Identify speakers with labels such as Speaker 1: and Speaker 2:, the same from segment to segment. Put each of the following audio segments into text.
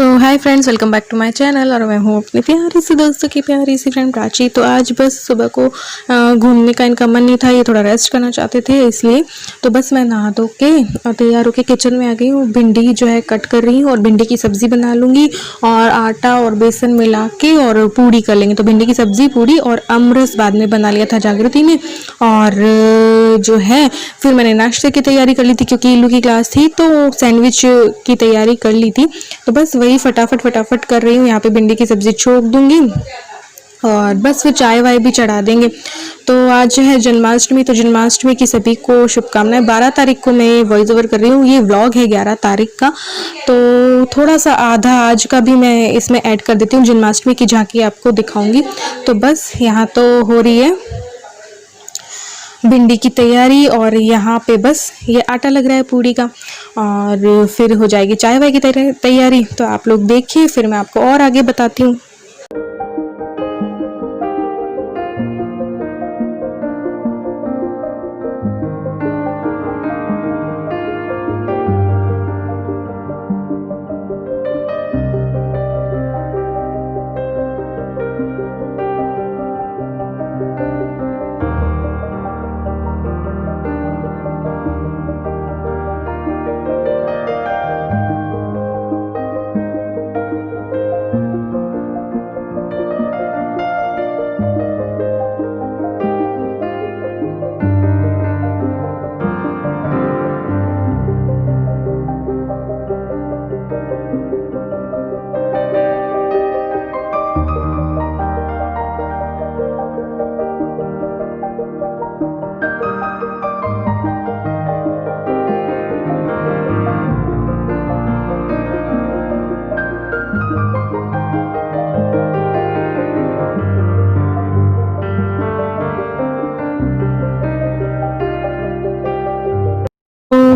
Speaker 1: So hi friends, welcome back to my channel. और मैं हूँ अपनी प्यारी सी दोस्तों की प्यारी सी फ्रेंड प्राची। तो आज बस सुबह को घूमने का इनका मन नहीं था, ये थोड़ा रेस्ट करना चाहते थे, इसलिए तो बस मैं नहा धो के तैयार होके किचन में आ गई हूँ। भिंडी जो है कट कर रही हूँ और भिंडी की सब्ज़ी बना लूँगी और आटा और बेसन मिला के और पूड़ी कर लेंगे। तो भिंडी की सब्ज़ी, पूड़ी और अमरस बाद में बना लिया था जागृति में। और जो है फिर मैंने नाश्ते की तैयारी कर ली थी क्योंकि इल्लू की क्लास थी, तो सैंडविच की तैयारी कर ली थी। तो बस वही फटाफट कर रही हूँ। यहाँ पे भिंडी की सब्ज़ी छोक दूंगी और बस फिर चाय वाय भी चढ़ा देंगे। तो आज है जन्माष्टमी, तो जन्माष्टमी की सभी को शुभकामनाएं। 12 तारीख को मैं वॉइस ओवर कर रही हूँ, ये व्लॉग है 11 तारीख का, तो थोड़ा सा आधा आज का भी मैं इसमें ऐड कर देती हूँ। जन्माष्टमी की झांकी आपको दिखाऊंगी। तो बस यहाँ तो हो रही है भिंडी की तैयारी और यहाँ पे बस ये आटा लग रहा है पूड़ी का और फिर हो जाएगी चाय वाय की तैयारी। तो आप लोग देखिए, फिर मैं आपको और आगे बताती हूँ।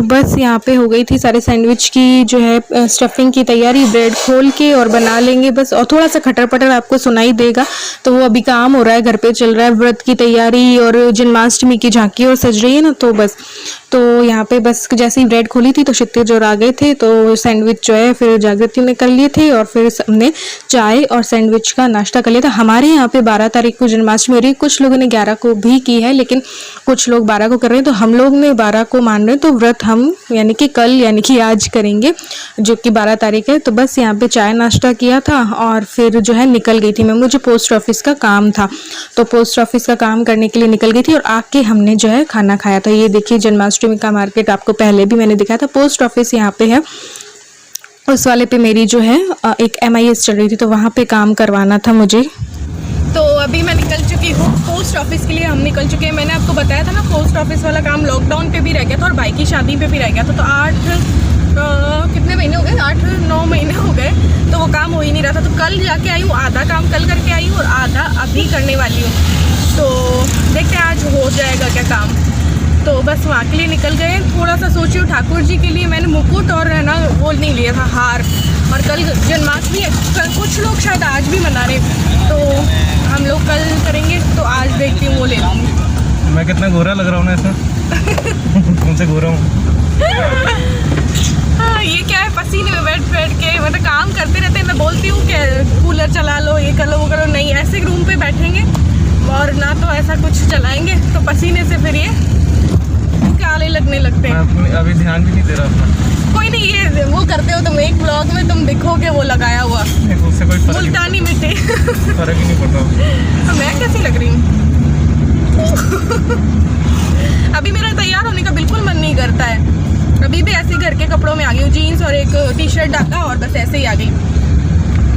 Speaker 1: बस यहाँ पे हो गई थी सारे सैंडविच की जो है स्टफिंग की तैयारी। ब्रेड खोल के और बना लेंगे बस, और थोड़ा सा खटर पटर आपको सुनाई देगा। तो वो अभी काम हो रहा है, घर पे चल रहा है व्रत की तैयारी और जन्माष्टमी की झांकी और सज रही है ना। तो बस तो यहाँ पे बस जैसे ही ब्रेड खोली थी तो शिट्टे जोर आ गए थे, तो सैंडविच जो है फिर जागृति ने कर लिए थे और फिर हमने चाय और सैंडविच का नाश्ता कर लिया था। हमारे यहाँ पे 12 तारीख को जन्माष्टमी हो रही है, कुछ लोगों ने 11 को भी की है, लेकिन कुछ लोग 12 को कर रहे हैं। तो हम लोग ने 12 को मान रहे हैं, तो व्रत हम यानी कि कल यानी कि आज करेंगे जो कि 12 तारीख है। तो बस यहाँ पे चाय नाश्ता किया था और फिर जो है निकल गई थी मैं, मुझे पोस्ट ऑफिस का काम था, तो पोस्ट ऑफिस का काम करने के लिए निकल गई थी और आके हमने जो है खाना खाया था। ये देखिए जन्माष्टमी का मार्केट आपको पहले भी मैंने दिखाया था। पोस्ट ऑफिस यहाँ पे है, उस वाले पे मेरी जो है एक MIS चल रही थी, तो वहाँ पे काम करवाना था मुझे। तो अभी मैं निकल चुकी हूँ पोस्ट ऑफिस के लिए, हम निकल चुके हैं। मैंने आपको बताया था ना पोस्ट ऑफिस वाला काम लॉकडाउन पे भी रह गया था और भाई की शादी पे भी रह गया था। तो 8 कितने महीने हो गए, 8-9 महीने हो गए, तो वो काम हो ही नहीं रहा था। तो कल जाके आई हूँ, आधा काम कल करके आई हूँ और आधा अभी करने वाली हूँ। तो देखते हैं आज हो जाएगा क्या काम। तो बस वहाँ के लिए निकल गए। थोड़ा सा सोची हूँ ठाकुर जी के लिए मैंने मुकुट और है ना वो नहीं लिया था, हार। और कल जन्माष्टमी है, कुछ लोग शायद आज भी मना रहे, तो हम लोग कल करेंगे। तो आज देखती हूँ वो ले लूँगी।
Speaker 2: मैं कितना गोरा लग रहा हूँ ना ऐसा तुमसे गोरा हूँ।
Speaker 1: हाँ, ये क्या है, पसीने में बैठ के मतलब काम करते रहते हैं। मैं बोलती हूँ कि कूलर चला लो, ये कर लो वो करो, नहीं, ऐसे रूम पे बैठेंगे और ना तो ऐसा कुछ चलाएंगे, तो पसीने से फिर ये काले लगने लगते हैं।
Speaker 2: अभी ध्यान भी नहीं दे रहा अपना।
Speaker 1: कोई नहीं, ये वो करते हो तुम, एक ब्लॉग में तुम दिखोगे वो लगाया हुआ
Speaker 2: उससे कोई
Speaker 1: मुल्तानी मिट्टी
Speaker 2: फर्क ही नहीं पड़ रहा।
Speaker 1: मैं कैसी लग रही हूँ अभी मेरा तैयार होने का बिल्कुल मन नहीं करता है। अभी भी ऐसे घर के कपड़ों में आ गई हूँ, जीन्स और एक टी-शर्ट डाला और बस ऐसे ही आ गई।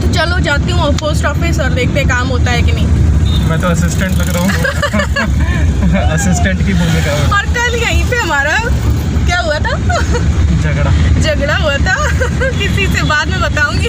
Speaker 1: तो चलो जाती हूँ पोस्ट ऑफिस और देखते काम होता है कि नहीं।
Speaker 2: मैं तो असिस्टेंट लग रहा हूँ असिस्टेंट की भूमिका।
Speaker 1: और कल यहीं पे हमारा क्या हुआ था झगड़ा हुआ था किसी से बाद में बताऊंगी।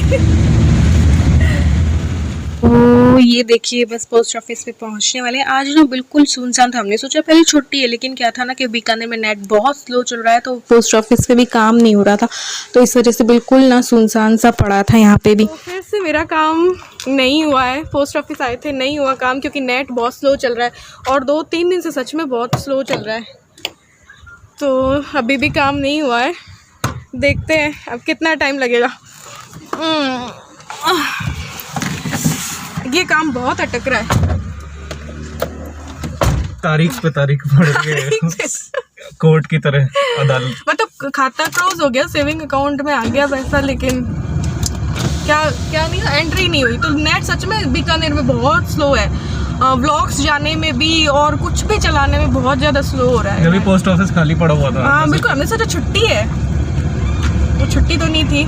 Speaker 1: तो ये देखिए बस पोस्ट ऑफिस पे पहुंचने वाले हैं। आज ना बिल्कुल सुनसान था, हमने सोचा पहले छुट्टी है, लेकिन क्या था ना कि बीकानेर में नेट बहुत स्लो चल रहा है, तो पोस्ट ऑफिस पे भी काम नहीं हो रहा था, तो इस वजह से बिल्कुल ना सुनसान सा पड़ा था यहाँ पे भी। तो फिर से मेरा काम नहीं हुआ है, पोस्ट ऑफिस आए थे, नहीं हुआ काम क्योंकि नेट बहुत स्लो चल रहा है और 2-3 दिन से सच में बहुत स्लो चल रहा है, तो अभी भी काम नहीं हुआ है। देखते हैं अब कितना टाइम लगेगा। ये काम बहुत अटक रहा है।
Speaker 2: तारीख पे तारीख बढ़ गए कोर्ट की तरह, अदालत।
Speaker 1: मतलब खाता क्लोज हो गया, सेविंग अकाउंट में आ गया पैसा, लेकिन क्या नहीं, एंट्री नहीं हुई। तो नेट सच में बीकानेर में बहुत स्लो है, व्लॉग्स जाने में भी और कुछ भी चलाने में बहुत ज़्यादा स्लो हो रहा है।
Speaker 2: जब भी पोस्ट ऑफिस खाली पड़ा हुआ था।
Speaker 1: हाँ बिल्कुल, हमने सोचा छुट्टी है, वो छुट्टी तो नहीं थी,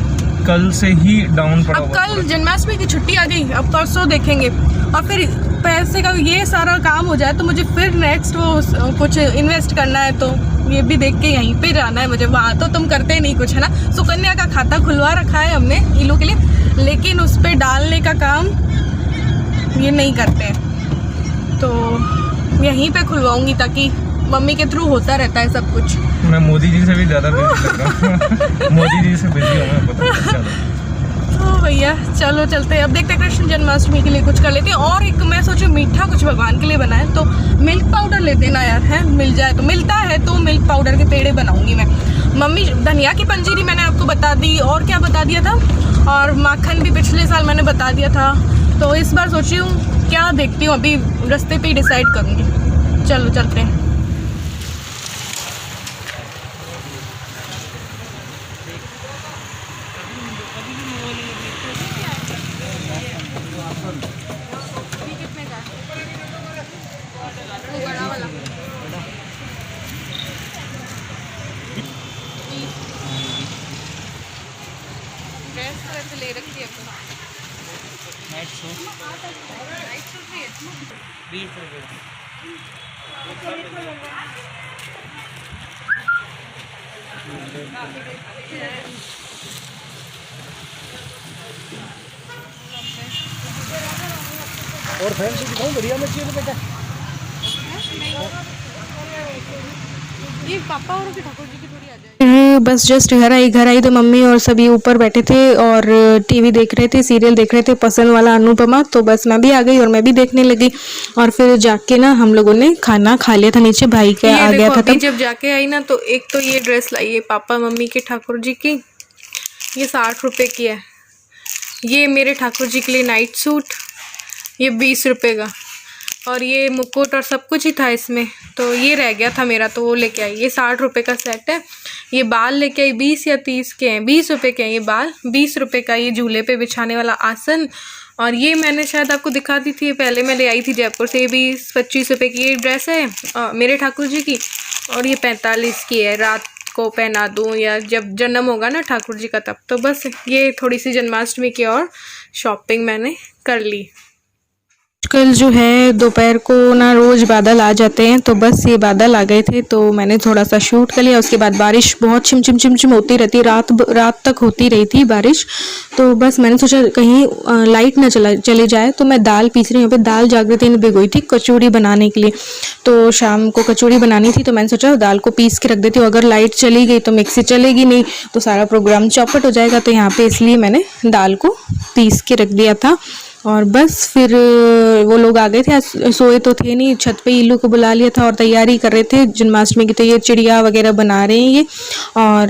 Speaker 2: कल से ही डाउन पड़ा
Speaker 1: अब
Speaker 2: हुआ।
Speaker 1: कल जन्माष्टमी की छुट्टी आ गई, अब परसों देखेंगे। और फिर पैसे का ये सारा काम हो जाए तो मुझे फिर नेक्स्ट वो कुछ इन्वेस्ट करना है, तो ये भी देख के यहीं पे जाना है मुझे। वहाँ तो तुम करते नहीं कुछ, है ना। सुकन्या का खाता खुलवा रखा है हमने इलू के लिए, लेकिन उस पर डालने का काम ये नहीं करते हैं, तो यहीं पे खुलवाऊंगी ताकि मम्मी के थ्रू होता रहता है सब कुछ।
Speaker 2: मैं मोदी जी से भी ज़्यादा बिजी लग रहा हूँ मोदी जी से बिजी हूँ मैं, पता नहीं चला।
Speaker 1: तो भैया चलो चलते हैं, अब देखते हैं कृष्ण जन्माष्टमी के लिए कुछ कर लेते हैं। और एक मैं सोचूं मीठा कुछ भगवान के लिए बनाए, तो मिल्क पाउडर ले देना यार, है मिल जाए तो, मिलता है तो मिल्क पाउडर के पेड़े बनाऊंगी मैं। मम्मी धनिया की पंजीरी मैंने आपको बता दी, और क्या बता दिया था, और माखन भी पिछले साल मैंने बता दिया था। तो इस बार सोची हूँ क्या, देखती हूँ, अभी रास्ते पे ही डिसाइड करूँगी। चलो चलते हैं। ले रखी है नाइट सूट भी है 20 रुपए।
Speaker 2: और फैन से दिखाऊं, बढ़िया मच्छी है बेटा।
Speaker 1: ये पापा और ठाकुर जी की थोड़ी आ जाए। बस जस्ट घर आई तो मम्मी और सभी ऊपर बैठे थे और टीवी देख रहे थे, सीरियल देख रहे थे पसंद वाला अनुपमा। तो बस मैं भी आ गई और मैं भी देखने लगी, और फिर जाके ना हम लोगों ने खाना खा लिया था नीचे, भाई का आ गया था तब। जब जाके आई ना तो एक तो ये ड्रेस लाई है पापा मम्मी के ठाकुर जी की, ये 60 रुपये की है। ये मेरे ठाकुर जी के लिए नाइट सूट, ये 20 रुपये का, और ये मुकुट और सब कुछ ही था इसमें, तो ये रह गया था मेरा, तो वो लेके आई। ये 60 रुपये का सेट है। ये बाल लेके आई 20 या 30 के हैं, 20 रुपये के हैं ये बाल, 20 रुपये का ये झूले पे बिछाने वाला आसन। और ये मैंने शायद आपको दिखा दी थी, पहले मैं ले आई थी जयपुर से, ये 20-25 रुपये की ये ड्रेस है मेरे ठाकुर जी की, और ये 45 की है, रात को पहना दूँ या जब जन्म होगा ना ठाकुर जी का तब। तो बस ये थोड़ी सी जन्माष्टमी की और शॉपिंग मैंने कर ली। कल जो है दोपहर को ना रोज़ बादल आ जाते हैं, तो बस ये बादल आ गए थे तो मैंने थोड़ा सा शूट कर लिया। उसके बाद बारिश बहुत छिम होती रहती है, रात तक होती रही थी बारिश। तो बस मैंने सोचा कहीं लाइट ना चले जाए, तो मैं दाल पीस रही हूँ। यहाँ पे दाल जागृति ने भिगोई थी कचौड़ी बनाने के लिए, तो शाम को कचौड़ी बनानी थी, तो मैंने सोचा दाल को पीस के रख देती हूँ, अगर लाइट चली गई तो मिक्सी चलेगी नहीं, तो सारा प्रोग्राम चौपट हो जाएगा। तो यहाँ पे इसलिए मैंने दाल को पीस के रख दिया था। और बस फिर वो लोग आ गए थे, सोए तो थे नहीं, छत पे इल्लू को बुला लिया था और तैयारी कर रहे थे जन्माष्टमी की। तो ये चिड़िया वगैरह बना रहे हैं ये, और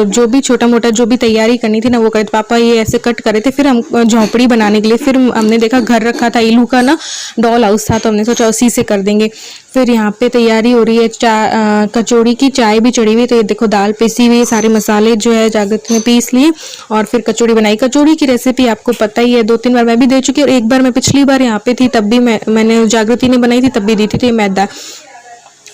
Speaker 1: जो भी छोटा मोटा जो भी तैयारी करनी थी ना वो करे थे। पापा ये ऐसे कट करे थे, फिर हम झोंपड़ी बनाने के लिए, फिर हमने देखा घर रखा था इल्लू का ना डॉल हाउस था, तो हमने सोचा उसी से कर देंगे। फिर यहाँ पे तैयारी हो रही है कचौड़ी की, चाय भी चढ़ी हुई। तो ये देखो दाल पिसी हुई, सारे मसाले जो है जागृति ने पीस लिए और फिर कचौड़ी बनाई। कचौड़ी की रेसिपी आपको पता ही है, 2-3 बार मैं भी दे चुकी हूँ, और एक बार मैं पिछली बार यहाँ पे थी तब भी मैंने जागृति ने बनाई थी, तब भी दी थी। तो ये मैदा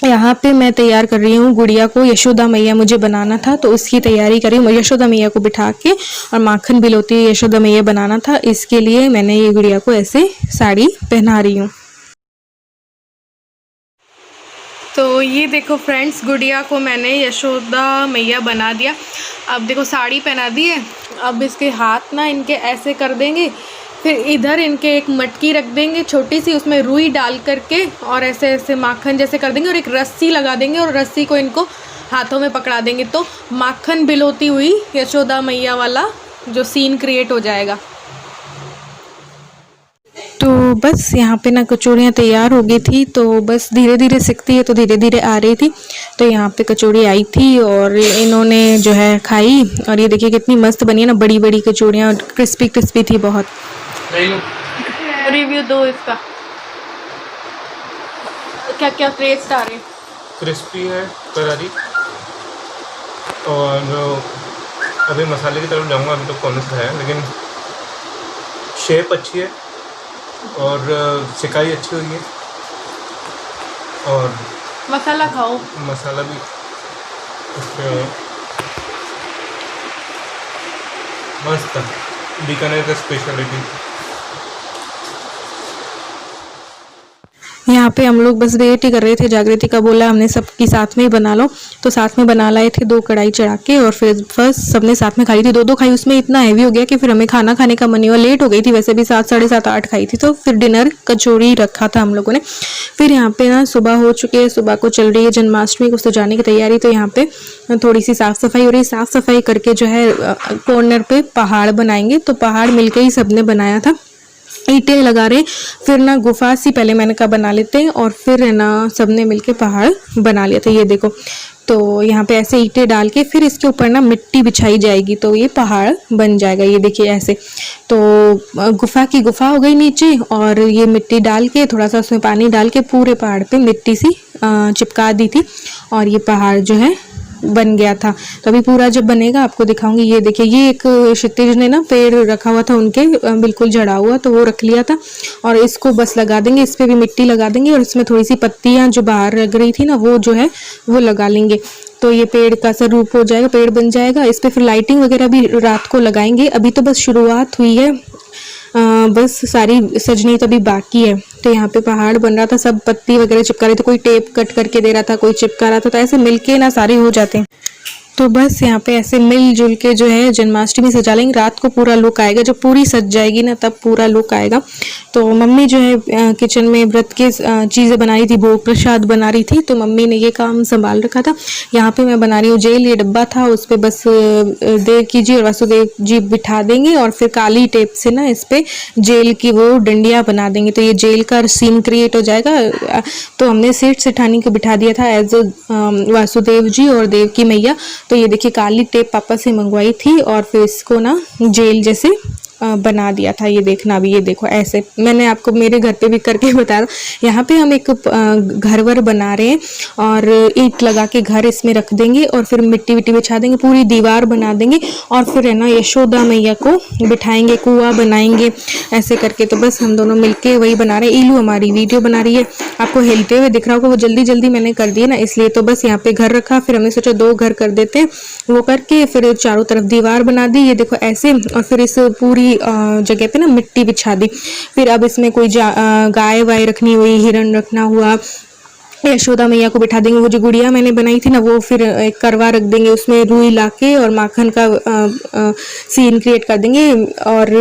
Speaker 1: यहाँ पे मैं तैयार कर रही हूँ गुड़िया को, यशोदा मैया मुझे बनाना था तो उसकी तैयारी कर रही हूँ। यशोदा मैया को बिठा के और माखन बिलोती हुई यशोदा मैया बनाना था, इसके लिए मैंने ये गुड़िया को ऐसे साड़ी पहना रही हूँ। तो ये देखो फ्रेंड्स, गुड़िया को मैंने यशोदा मैया बना दिया। अब देखो साड़ी पहना दी है, अब इसके हाथ ना इनके ऐसे कर देंगे, फिर इधर इनके एक मटकी रख देंगे छोटी सी, उसमें रुई डाल करके और ऐसे ऐसे माखन जैसे कर देंगे, और एक रस्सी लगा देंगे और रस्सी को इनको हाथों में पकड़ा देंगे, तो माखन बिलोती हुई यशोदा मैया वाला जो सीन क्रिएट हो जाएगा। तो बस यहाँ पे ना कचौड़ियाँ तैयार हो गई थी, तो बस धीरे धीरे सीखती है तो धीरे धीरे आ रही थी। तो यहाँ पे कचौड़ी आई थी और इन्होंने जो है खाई, और ये देखिए कितनी मस्त बनी है ना, बड़ी बड़ी कचौड़ियाँ और क्रिस्पी क्रिस्पी थी बहुत। रिव्यू दो इसका, क्या क्या टेस्ट आ रहे?
Speaker 2: क्रिस्पी है, करारी, और अभी मसाले की तरफ जाऊंगा, अभी तो कौन सा है, लेकिन शेप अच्छी है और सिकाई अच्छी हुई है, और
Speaker 1: मसाला खाओ,
Speaker 2: मसाला भी उसमें मस्त है, बीकानेर का स्पेशलिटी।
Speaker 1: यहाँ पे हम लोग बस वेट ही कर रहे थे, जागृति का बोला हमने सबकी साथ में ही बना लो, तो साथ में बना लाए थे 2 कढ़ाई चढ़ा के, और फिर फर्स्ट सबने साथ में खाई थी, 2-2 खाई, उसमें इतना हैवी हो गया कि फिर हमें खाना खाने का मन नहीं हुआ, लेट हो गई थी, वैसे भी 7, साढ़े 7, 8 खाई थी, तो फिर डिनर कचौड़ी रखा था हम लोगों ने। फिर यहाँ पे ना सुबह हो चुकी है, सुबह को चल रही है जन्माष्टमी को सजाने की तैयारी, तो यहाँ पे थोड़ी सी साफ सफाई हो रही है, साफ सफाई करके जो है कॉर्नर पे पहाड़ बनाएंगे, तो पहाड़ मिलके ही सबने बनाया था, ईंटें लगा रहे, फिर ना गुफा सी पहले मैंने कहा बना लेते हैं, और फिर है ना सबने मिलके पहाड़ बना लिया था। ये देखो, तो यहाँ पे ऐसे ईंटें डाल के फिर इसके ऊपर ना मिट्टी बिछाई जाएगी, तो ये पहाड़ बन जाएगा। ये देखिए ऐसे, तो गुफा की गुफा हो गई नीचे, और ये मिट्टी डाल के थोड़ा सा उसमें पानी डाल के पूरे पहाड़ पे मिट्टी सी चिपका दी थी, और ये पहाड़ जो है बन गया था। तो अभी पूरा जब बनेगा आपको दिखाऊंगी। ये देखिए, ये एक क्षितिज ने ना पेड़ रखा हुआ था उनके, बिल्कुल झड़ा हुआ, तो वो रख लिया था, और इसको बस लगा देंगे, इस पे भी मिट्टी लगा देंगे, और इसमें थोड़ी सी पत्तियां जो बाहर लग रही थी ना वो जो है वो लगा लेंगे, तो ये पेड़ का सा रूप हो जाएगा, पेड़ बन जाएगा। इस पे फिर लाइटिंग वगैरह भी रात को लगाएंगे। अभी तो बस शुरुआत हुई है, बस सारी सजनी तो अभी बाकी है। तो यहाँ पे पहाड़ बन रहा था, सब पत्ती वगैरह चिपका रहे थे, कोई टेप कट करके दे रहा था, कोई चिपका रहा था, तो ऐसे मिलके ना सारे हो जाते हैं। तो बस यहाँ पे ऐसे मिलजुल के जो है जन्माष्टमी सजा लेंगे। रात को पूरा लुक आएगा, जब पूरी सज जाएगी ना तब पूरा लुक आएगा। तो मम्मी जो है किचन में व्रत के चीज़ें बना रही थी, भोग प्रसाद बना रही थी, तो मम्मी ने ये काम संभाल रखा था। यहाँ पे मैं बना रही हूँ जेल, ये डब्बा था, उस पर बस देवकी जी और वासुदेव जी बिठा देंगे, और फिर काली टेप से ना इस पर जेल की वो डंडियाँ बना देंगे, तो ये जेल का सीन क्रिएट हो जाएगा। तो हमने सेठ सेठानी को बिठा दिया था एज वासुदेव जी और देवकी मैया। तो ये देखिए काली टेप पापा से मंगवाई थी, और फिर इसको ना जेल जैसे बना दिया था। ये देखना, अभी ये देखो ऐसे मैंने आपको मेरे घर पे भी करके बताया। यहाँ पे हम एक घर वर बना रहे हैं, और ईंट लगा के घर इसमें रख देंगे, और फिर मिट्टी विट्टी बिछा देंगे, पूरी दीवार बना देंगे, और फिर है ना यशोदा मैया को बिठाएंगे, कुआं बनाएंगे ऐसे करके। तो बस हम दोनों मिलके वही बना रहे हैं। ईलू हमारी वीडियो बना रही है, आपको हिलते हुए दिख रहा होगा, वो जल्दी जल्दी मैंने कर दिया ना इसलिए। तो बस यहाँ पे घर रखा, फिर हमने सोचा 2 घर कर देते हैं, वो करके फिर चारों तरफ दीवार बना दी, ये देखो ऐसे, और फिर इस पूरी जगह पे ना मिट्टी बिछा दी। फिर अब इसमें कोई गाय वाय रखनी हुई, हिरण रखना हुआ, यशोदा मैया को बिठा देंगे। वो जो गुड़िया मैंने बनाई थी ना वो फिर एक करवा रख देंगे, उसमें रुई लाके और माखन का सीन क्रिएट कर देंगे। और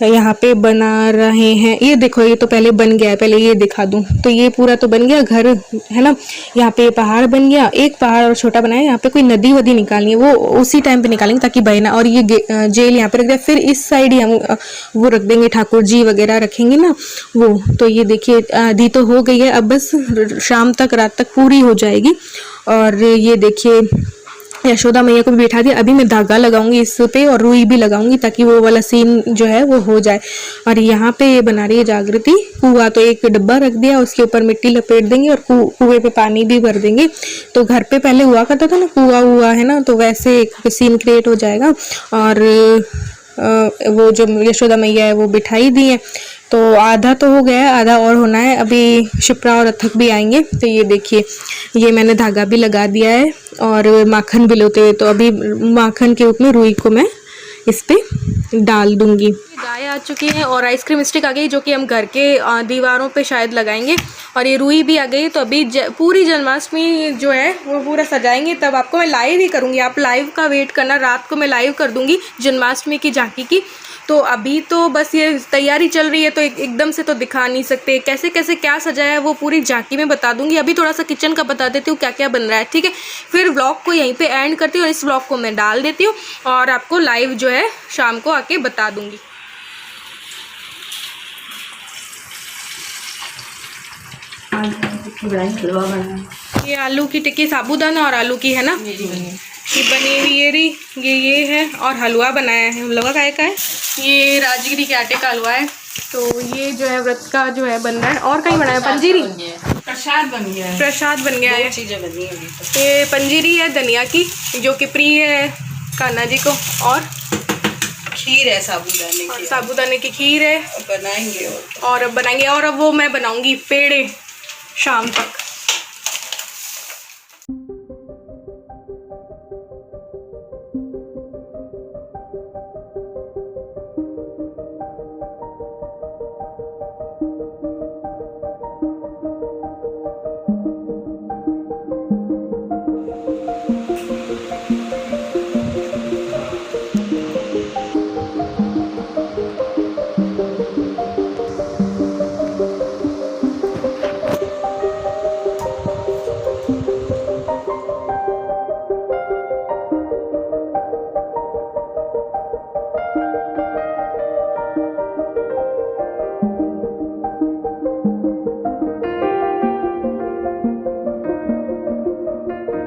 Speaker 1: यहाँ पे बना रहे हैं, ये देखो ये तो पहले बन गया है, पहले ये दिखा दूँ। तो ये पूरा तो बन गया घर है ना, यहाँ पे पहाड़ बन गया, एक पहाड़ और छोटा बनाया। यहाँ पे कोई नदी वदी निकालनी है वो उसी टाइम पे निकालेंगे ताकि बहे ना। और ये जेल यहाँ पे रख दिया, फिर इस साइड ही हम वो रख देंगे, ठाकुर जी वगैरह रखेंगे ना वो। तो ये देखिए आधी तो हो गई है, अब बस शाम तक रात तक पूरी हो जाएगी। और ये देखिए यशोदा मैया को भी बैठा दिया। अभी मैं धागा लगाऊंगी इस पे और रुई भी लगाऊंगी ताकि वो वाला सीन जो है वो हो जाए। और यहाँ पे ये बना रही है जागृति कुआं, तो एक डब्बा रख दिया, उसके ऊपर मिट्टी लपेट देंगे और कुएं पे पानी भी भर देंगे। तो घर पे पहले हुआ करता था ना कुआं हुआ है ना, तो वैसे एक सीन क्रिएट हो जाएगा। और वो जो यशोदा मैया है वो बिठाई दी है, तो आधा तो हो गया है, आधा और होना है। अभी शिप्रा और अथक भी आएंगे। तो ये देखिए ये मैंने धागा भी लगा दिया है और माखन भी लोते हुए, तो अभी माखन के रूप में रुई को मैं इस पे डाल दूंगी। गाय आ चुकी है और आइसक्रीम स्टिक आ गई जो कि हम घर के दीवारों पे शायद लगाएंगे। और ये रुई भी आ गई। तो अभी पूरी जन्माष्टमी जो है वो पूरा सजाएंगे, तब आपको मैं लाइव ही करूँगी। आप लाइव का वेट करना, रात को मैं लाइव कर दूँगी जन्माष्टमी की झांकी की। तो अभी तो बस ये तैयारी चल रही है, तो एकदम से तो दिखा नहीं सकते कैसे कैसे क्या सजाया है, वो पूरी झांकी में बता दूंगी। अभी थोड़ा सा किचन का बता देती हूँ क्या क्या बन रहा है, ठीक है। फिर व्लॉग को यहीं पे एंड करती हूँ और इस व्लॉग को मैं डाल देती हूँ और आपको लाइव जो है शाम को आके बता दूंगी।
Speaker 3: टिक्की बनाई, हलवा बनाया।
Speaker 1: ये आलू की टिक्की साबूदाना और आलू की है ना, ये बनी हुई ये है। और हलवा बनाया है, हलवा का है ये राजगिरी के आटे का हलवा है। तो ये जो है व्रत का जो है बन रहा है। और कहीं बनाया पंजीरी,
Speaker 3: प्रसाद बन गया है,
Speaker 1: प्रसाद बन गया है।
Speaker 3: चीजें बनी है।
Speaker 1: ये पंजीरी है धनिया की, जो कि प्रिय है कान्हा जी को। और
Speaker 3: खीर है साबूदाने की,
Speaker 1: साबूदाने की खीर है।
Speaker 3: बनाएंगे
Speaker 1: और अब बनाएंगे। और अब वो मैं बनाऊंगी पेड़े शाम तक।